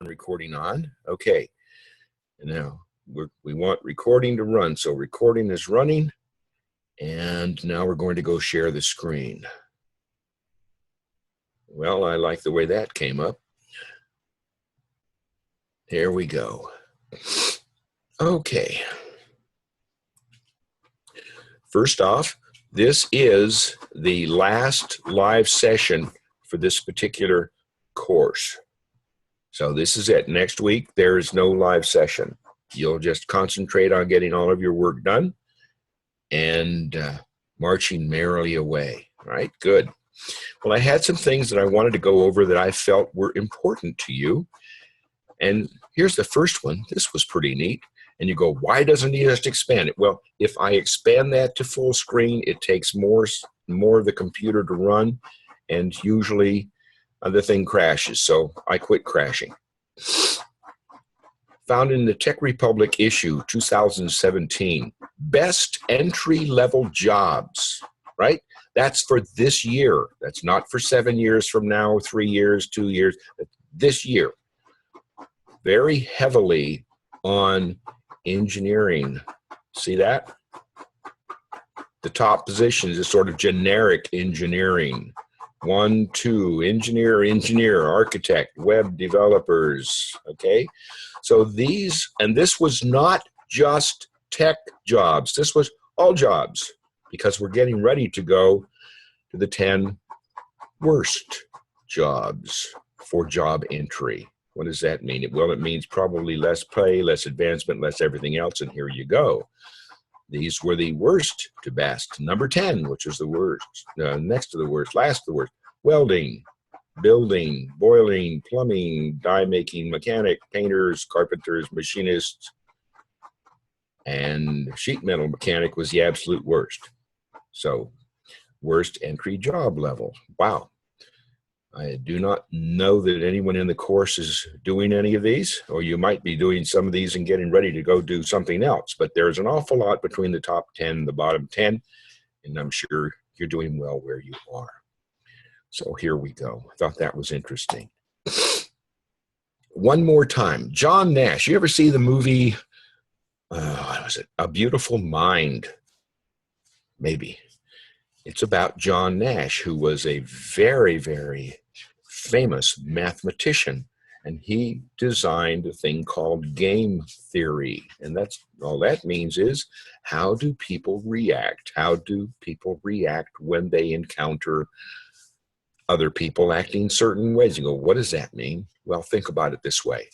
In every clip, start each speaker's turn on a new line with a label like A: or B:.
A: recording on. Okay, and now we want recording to run. So recording is running, and now we're going to go share the screen. Well, I like the way that came up. Here we go. Okay. First off, this is the last live session for this particular course. So this is it. Next week, there is no live session. You'll just concentrate on getting all of your work done and marching merrily away. All right, good. Well, I had some things that I wanted to go over that I felt were important to you. And here's the first one. This was pretty neat. And you go, why doesn't he just expand it? Well, if I expand that to full screen, it takes more of the computer to run, and usually the thing crashes. So I quit crashing. Found in the Tech Republic issue 2017, best entry-level jobs, right? That's for this year. That's not for 7 years from now, 3 years, 2 years. This year. Very heavily on engineering. See that? The top positions is sort of generic engineering. 1, 2, engineer, architect, web developers, okay? So these, and this was not just tech jobs. This was all jobs, because we're getting ready to go to the 10 worst jobs for job entry. What does that mean? Well, it means probably less pay, less advancement, less everything else, and here you go. These were the worst to best. Number 10, which is the worst, next to the worst, last to the worst, welding, building, boiling, plumbing, die making, mechanic, painters, carpenters, machinists, and sheet metal mechanic was the absolute worst. So, worst entry job level. Wow. I do not know that anyone in the course is doing any of these, or you might be doing some of these and getting ready to go do something else, but there's an awful lot between the top 10 and the bottom 10, and I'm sure you're doing well where you are. So here we go. I thought that was interesting. One more time, John Nash. You ever see the movie, what was it? A Beautiful Mind? Maybe. It's about John Nash, who was a very, very famous mathematician, and he designed a thing called game theory. And that's all that means is, how do people react? How do people react when they encounter other people acting certain ways? You go, what does that mean? Well, think about it this way.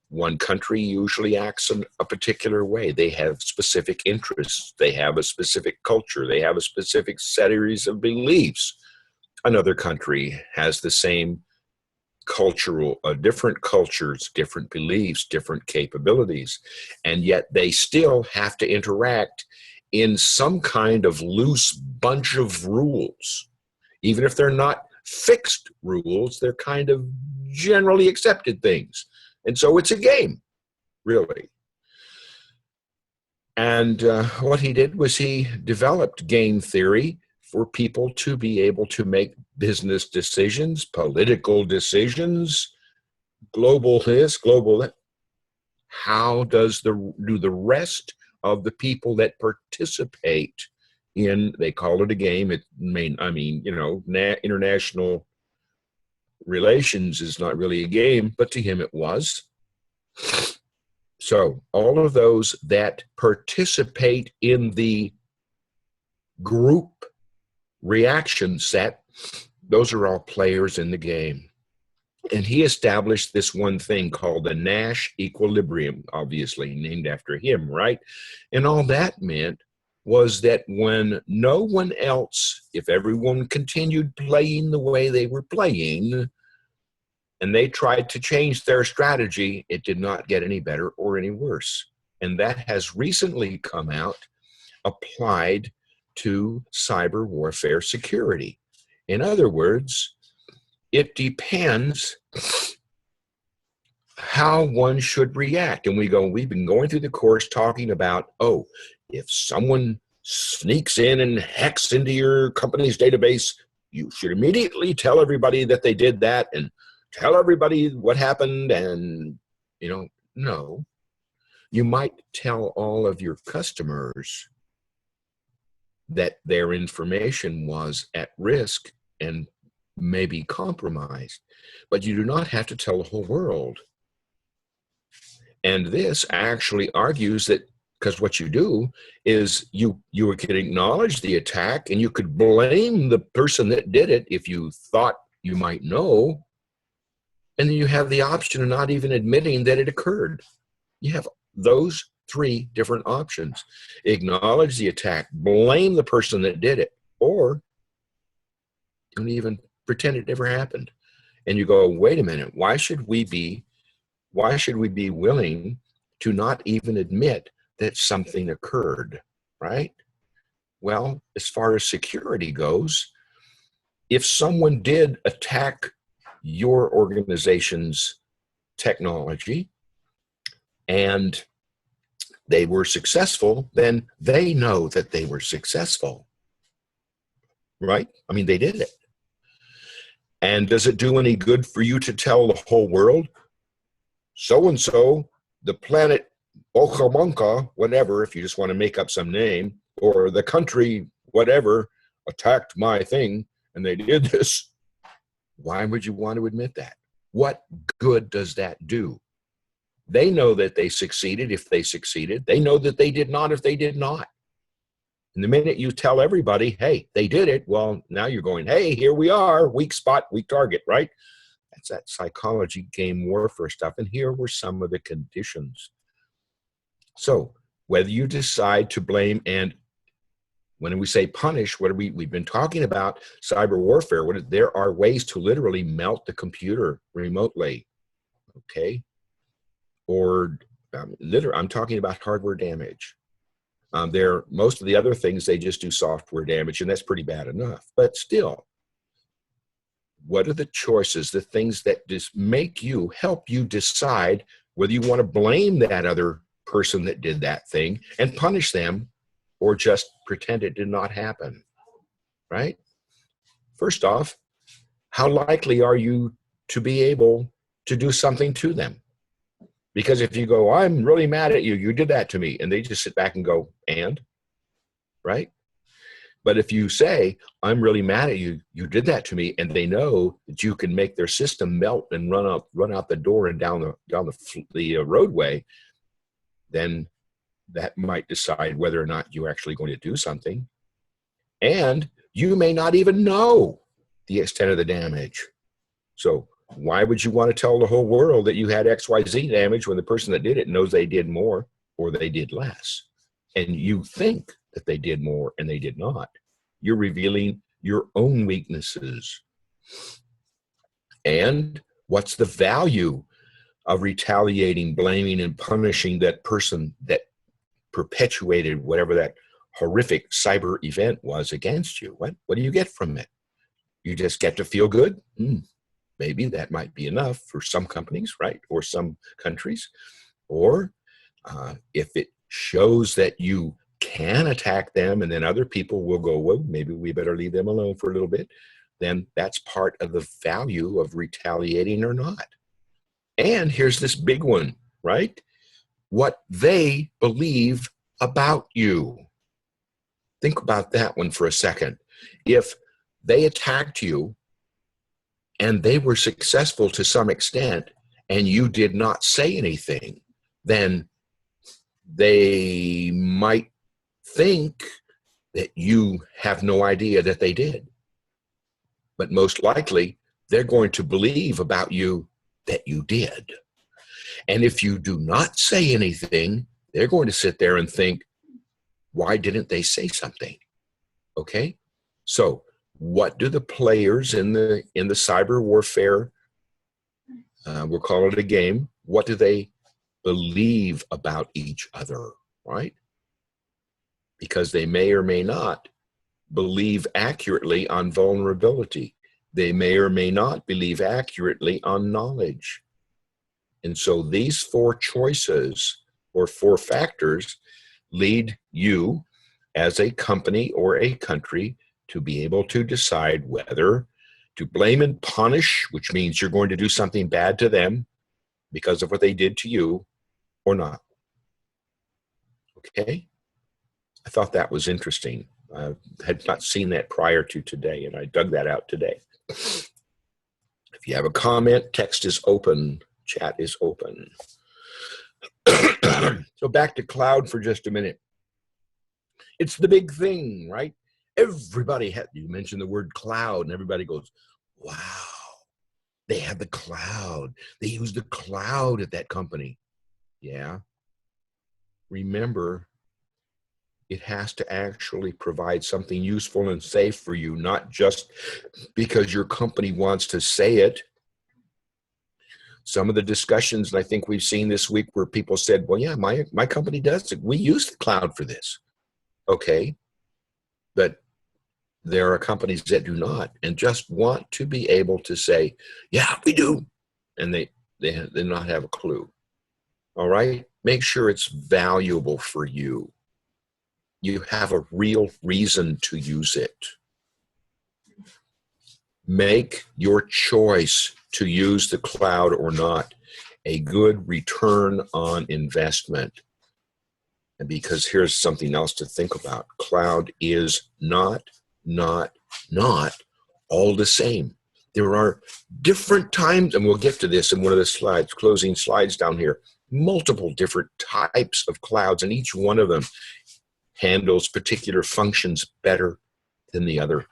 A: One country usually acts in a particular way. They have specific interests. They have a specific culture. They have a specific series of beliefs. Another country has the same cultural, different cultures, different beliefs, different capabilities, and yet they still have to interact in some kind of loose bunch of rules. Even if they're not fixed rules, they're kind of generally accepted things. And so it's a game, really. And what he did was he developed game theory for people to be able to make business decisions, political decisions, global this, global that. How do the rest of the people that participate in, they call it a game, international relations is not really a game, but to him it was. So all of those that participate in the group reaction set, those are all players in the game. And he established this one thing called the Nash equilibrium, obviously named after him, right? And all that meant was that when no one else, if everyone continued playing the way they were playing, and they tried to change their strategy, it did not get any better or any worse. And that has recently come out, applied to cyber warfare security. In other words, it depends how one should react. And we've been going through the course talking about, if someone sneaks in and hacks into your company's database, you should immediately tell everybody that they did that and tell everybody what happened and No. You might tell all of your customers that their information was at risk and maybe compromised, but you do not have to tell the whole world. And this actually argues that, because what you do is you can acknowledge the attack and you could blame the person that did it if you thought you might know, and then you have the option of not even admitting that it occurred. You have those three different options. Acknowledge the attack, blame the person that did it, or don't even pretend it never happened. And you go, wait a minute, why should we be willing to not even admit that something occurred, right? Well, as far as security goes, if someone did attack your organization's technology and they were successful, then they know that they were successful, right? I mean, they did it. And does it do any good for you to tell the whole world, so-and-so, the planet Okamonka, whatever, if you just want to make up some name, or the country, whatever, attacked my thing and they did this? Why would you want to admit that? What good does that do? They know that they succeeded if they succeeded. They know that they did not if they did not. And the minute you tell everybody, hey, they did it, well, now you're going, hey, here we are, weak spot, weak target, right? That's that psychology game warfare stuff. And here were some of the conditions. So whether you decide to blame, and when we say punish, what are we've been talking about cyber warfare. There are ways to literally melt the computer remotely, okay? Or literally, I'm talking about hardware damage. Most of the other things, they just do software damage, and that's pretty bad enough. But still, what are the choices, the things that just help you decide whether you want to blame that other person that did that thing and punish them, or just pretend it did not happen, right? First off, how likely are you to be able to do something to them? Because if you go, I'm really mad at you, you did that to me, and they just sit back and go, and, right? But if you say, I'm really mad at you, you did that to me, and they know that you can make their system melt and run out the door and down the roadway, then that might decide whether or not you're actually going to do something. And you may not even know the extent of the damage. So why would you want to tell the whole world that you had XYZ damage when the person that did it knows they did more or they did less? And you think that they did more and they did not. You're revealing your own weaknesses. And what's the value of retaliating, blaming, and punishing that person that perpetuated whatever that horrific cyber event was against you? What do you get from it? You just get to feel good? Maybe that might be enough for some companies, right? Or some countries. Or if it shows that you can attack them and then other people will go, well, maybe we better leave them alone for a little bit, then that's part of the value of retaliating or not. And here's this big one, right? What they believe about you. Think about that one for a second. If they attacked you and they were successful to some extent and you did not say anything, then they might think that you have no idea that they did. But most likely, they're going to believe about you that you did. And if you do not say anything, they're going to sit there and think, why didn't they say something? Okay? So what do the players in the cyber warfare, we'll call it a game, what do they believe about each other, right? Because they may or may not believe accurately on vulnerability. They may or may not believe accurately on knowledge. And so these four choices or four factors lead you as a company or a country to be able to decide whether to blame and punish, which means you're going to do something bad to them, because of what they did to you or not. Okay? I thought that was interesting. I had not seen that prior to today, and I dug that out today. If you have a comment, text is open, chat is open. So back to cloud for just a minute. It's the big thing, right? Everybody you mention the word cloud, and everybody goes, wow, they have the cloud. They use the cloud at that company. Yeah. Remember, it has to actually provide something useful and safe for you, not just because your company wants to say it. Some of the discussions, and I think we've seen this week, where people said, well, yeah, my company does it. We use the cloud for this. Okay. But there are companies that do not and just want to be able to say, yeah, we do. And they not have a clue. All right. Make sure it's valuable for you. You have a real reason to use it. Make your choice to use the cloud or not a good return on investment. And because here's something else to think about. Cloud is not all the same. There are different times, and we'll get to this in one of the slides, closing slides down here, multiple different types of clouds, and each one of them handles particular functions better than the other.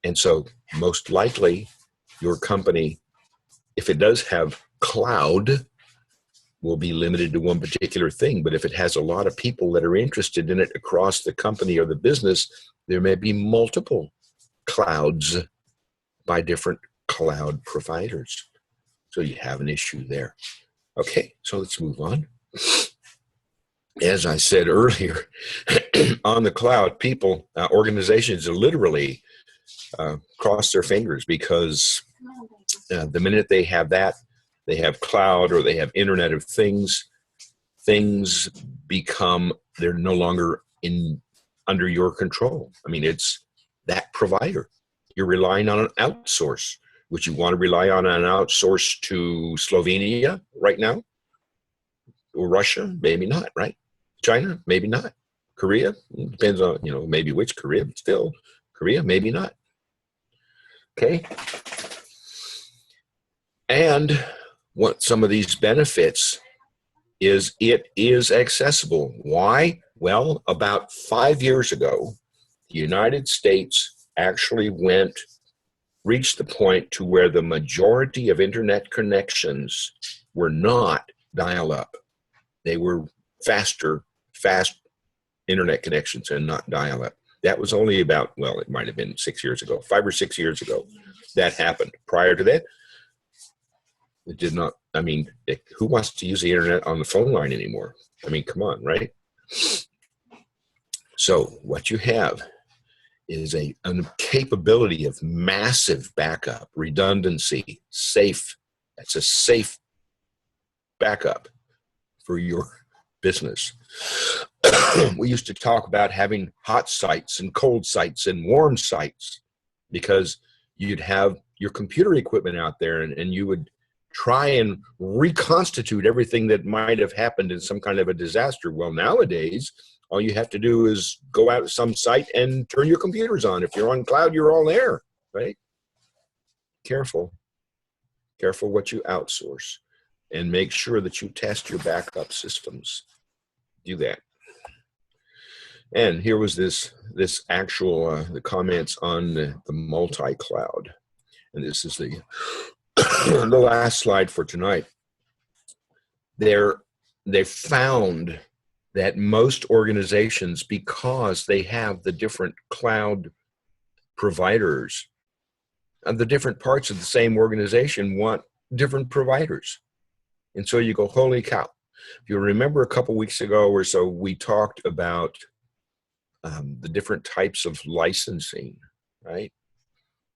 A: And so most likely your company, if it does have cloud, will be limited to one particular thing. But if it has a lot of people that are interested in it across the company or the business, there may be multiple clouds by different cloud providers. So you have an issue there. Okay, so let's move on. As I said earlier, on the cloud, people, organizations literally cross their fingers, because the minute they have that, they have cloud or they have Internet of Things, things become, they're no longer under your control. I mean, it's that provider. You're relying on an outsource. Would you want to rely on an outsource to Slovenia right now? Or Russia? Maybe not, right? China? Maybe not. Korea? Depends on, maybe which Korea, but still, Korea, maybe not. Okay? And what some of these benefits is, it is accessible. Why? Well, about 5 years ago, the United States actually reached the point to where the majority of internet connections were not dial-up. They were fast internet connections and not dial-up. That was only about, well, it might have been 6 years ago, 5 or 6 years ago that happened. Prior to that, it did not. I mean, who wants to use the internet on the phone line anymore? I mean, come on, right? So what you have is a capability of massive backup, redundancy, safe. That's a safe backup for your business. We used to talk about having hot sites and cold sites and warm sites, because you'd have your computer equipment out there and you would try and reconstitute everything that might have happened in some kind of a disaster. Well, nowadays, all you have to do is go out to some site and turn your computers on. If you're on cloud, you're all there, right? Careful what you outsource, and make sure that you test your backup systems. Do that. And here was this actual the comments on the multi-cloud, and this is the the last slide for tonight. They found that most organizations, because they have the different cloud providers, and the different parts of the same organization want different providers. And so you go, holy cow. If you remember a couple weeks ago or so, we talked about the different types of licensing, right?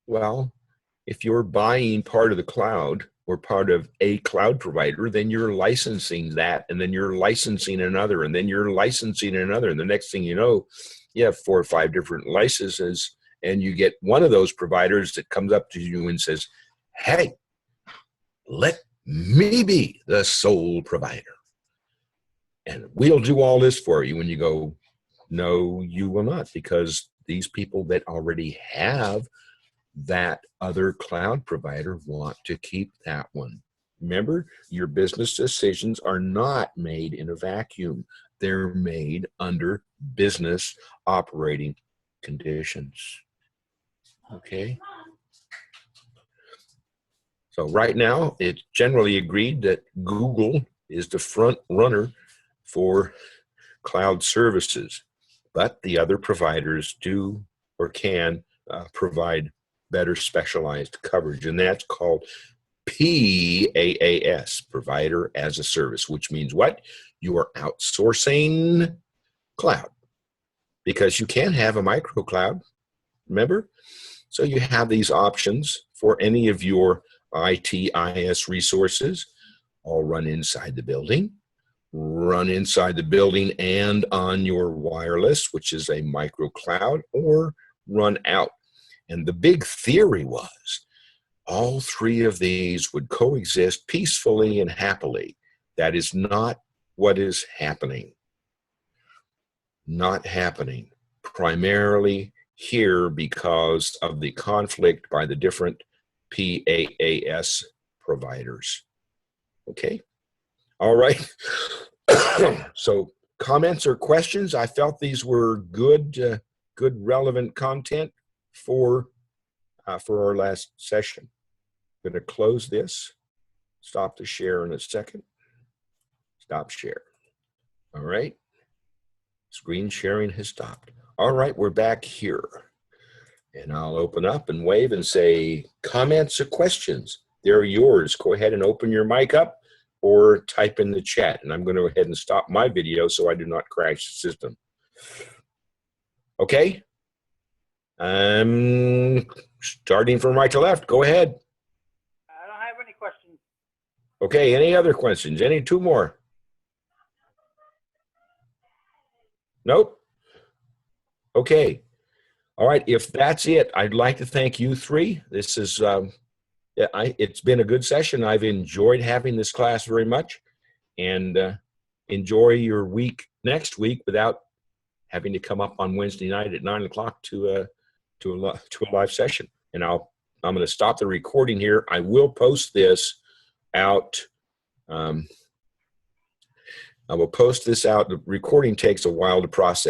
A: Well, if you're buying part of the cloud or part of a cloud provider, then you're licensing that, and then you're licensing another, and then you're licensing another. And the next thing you know, you have 4 or 5 different licenses, and you get one of those providers that comes up to you and says, hey, let me be the sole provider. And we'll do all this for you. When you go, no, you will not, because these people that already have that other cloud provider want to keep that one. Remember, your business decisions are not made in a vacuum. They're made under business operating conditions. Okay? So right now, it's generally agreed that Google is the front runner for cloud services, but the other providers do or can provide better specialized coverage, and that's called PaaS, Provider as a Service, which means what? You are outsourcing cloud, because you can have a micro cloud, remember? So you have these options for any of your ITIS resources, all run inside the building and on your wireless, which is a micro cloud, or run out. And the big theory was all three of these would coexist peacefully and happily. That is not what is happening. Not happening. Primarily here because of the conflict by the different PaaS providers. Okay? All right. So comments or questions? I felt these were good, relevant content for our last session. I'm going to close this. Stop the share in a second. Stop share. All right. Screen sharing has stopped. All right, we're back here. And I'll open up and wave and say, comments or questions? They're yours. Go ahead and open your mic up or type in the chat. And I'm going to go ahead and stop my video so I do not crash the system. Okay? I'm starting from right to left. Go ahead.
B: I don't have any questions.
A: Okay, any other questions? Any two more? Nope. Okay. All right, if that's it, I'd like to thank you three. This is, it's been a good session. I've enjoyed having this class very much, and enjoy your week next week without having to come up on Wednesday night at 9 o'clock to a live session. And I'm going to stop the recording here. I will post this out. I will post this out. The recording takes a while to process.